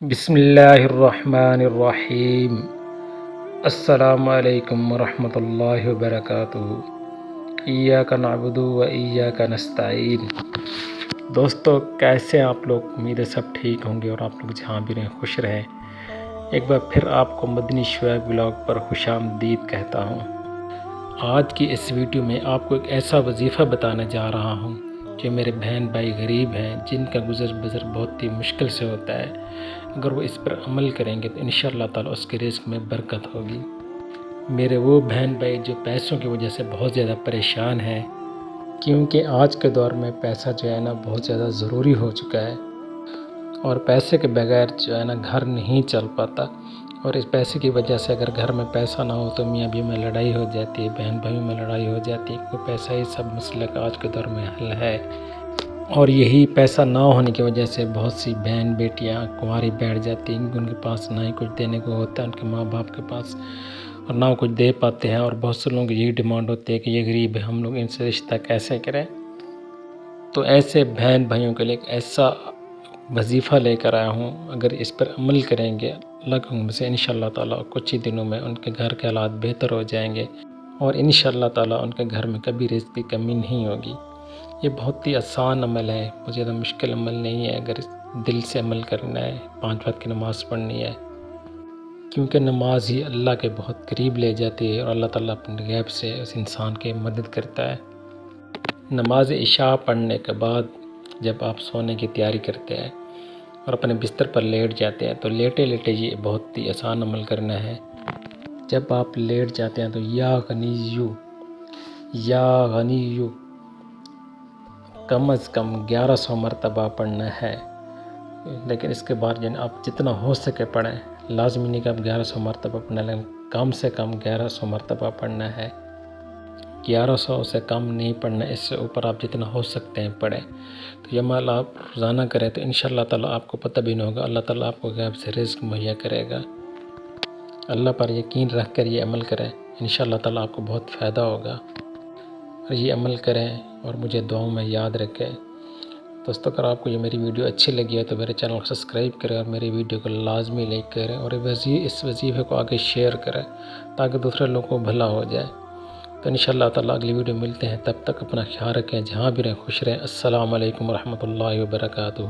بسم اللہ الرحمن الرحیم۔ السلام علیکم ورحمۃ اللہ وبرکاتہ۔ ایاک نعبد و ایاک نستعین۔ دوستو کیسے ہیں آپ لوگ؟ امید ہے سب ٹھیک ہوں گے اور آپ لوگ جہاں بھی رہیں خوش رہیں۔ ایک بار پھر آپ کو مدنی شعیب بلاگ پر خوش آمدید کہتا ہوں۔ آج کی اس ویڈیو میں آپ کو ایک ایسا وظیفہ بتانے جا رہا ہوں جو میرے بہن بھائی غریب ہیں، جن کا گزر بسر بہت ہی مشکل سے ہوتا ہے۔ اگر وہ اس پر عمل کریں گے تو انشاءاللہ تعالیٰ اس کے رزق میں برکت ہوگی۔ میرے وہ بہن بھائی جو پیسوں کی وجہ سے بہت زیادہ پریشان ہیں، کیونکہ آج کے دور میں پیسہ جو ہے نا بہت زیادہ ضروری ہو چکا ہے، اور پیسے کے بغیر جو ہے نا گھر نہیں چل پاتا، اور اس پیسے کی وجہ سے اگر گھر میں پیسہ نہ ہو تو میاں بیوی میں لڑائی ہو جاتی ہے، بہن بھائیوں میں لڑائی ہو جاتی ہے، کیونکہ پیسہ ہی سب مسئلہ کا آج کے دور میں حل ہے۔ اور یہی پیسہ نہ ہونے کی وجہ سے بہت سی بہن بیٹیاں کنواری بیٹھ جاتی ہیں، ان کے پاس نہ ہی کچھ دینے کو ہوتا ہے ان کے ماں باپ کے پاس، اور نہ کچھ دے پاتے ہیں، اور بہت سے لوگوں کی یہی ڈیمانڈ ہوتی ہے کہ یہ غریب ہے، ہم لوگ ان سے رشتہ کیسے کریں۔ تو ایسے بہن بھائیوں کے لیے ایک ایسا وظیفہ لے کر آیا ہوں، اگر اس پر عمل کریں گے اللہ کے حکم سے انشاءاللہ تعالیٰ کچھ ہی دنوں میں ان کے گھر کے حالات بہتر ہو جائیں گے، اور انشاءاللہ تعالیٰ ان کے گھر میں کبھی رزق کی کمی نہیں ہوگی۔ یہ بہت ہی آسان عمل ہے، بہت زیادہ مشکل عمل نہیں ہے اگر دل سے عمل کرنا ہے، 5 وقت کی نماز پڑھنی ہے، کیونکہ نماز ہی اللہ کے بہت قریب لے جاتی ہے، اور اللہ تعالیٰ اپنے غیب سے اس انسان کی مدد کرتا ہے۔ نماز عشاء پڑھنے کے بعد جب آپ سونے کی تیاری کرتے ہیں اور اپنے بستر پر لیٹ جاتے ہیں تو لیٹے لیٹے یہ بہت ہی آسان عمل کرنا ہے۔ جب آپ لیٹ جاتے ہیں تو یا غنیّو یا غنیّو کم از کم 1100 مرتبہ پڑھنا ہے، لیکن اس کے بعد آپ جتنا ہو سکے پڑھیں، لازمی نہیں کہ آپ 1100 مرتبہ پڑھنا، لیکن کم سے کم 1100 مرتبہ پڑھنا ہے۔ 1100 سے کم نہیں پڑھنا، اس سے اوپر آپ جتنا ہو سکتے ہیں پڑھیں۔ تو یہ عمل آپ روزانہ کریں تو انشاءاللہ تعالیٰ آپ کو پتہ بھی نہیں ہوگا، اللہ تعالیٰ آپ کو غیب سے رزق مہیا کرے گا۔ اللہ پر یقین رکھ کر یہ عمل کریں، انشاءاللہ تعالیٰ آپ کو بہت فائدہ ہوگا، اور یہ عمل کریں اور مجھے دعاؤں میں یاد رکھیں۔ دوستو اگر آپ کو یہ میری ویڈیو اچھی لگی ہے تو میرے چینل کو سبسکرائب کریں، اور میری ویڈیو کو لازمی لائک کریں، اور اس وظیفے کو آگے شیئر کریں تاکہ دوسرے لوگوں کو بھلا ہو جائے۔ تو انشاءاللہ تعالیٰ اگلی ویڈیو ملتے ہیں، تب تک اپنا خیال رکھیں، جہاں بھی رہیں خوش رہیں۔ السلام علیکم ورحمۃ اللہ وبرکاتہ۔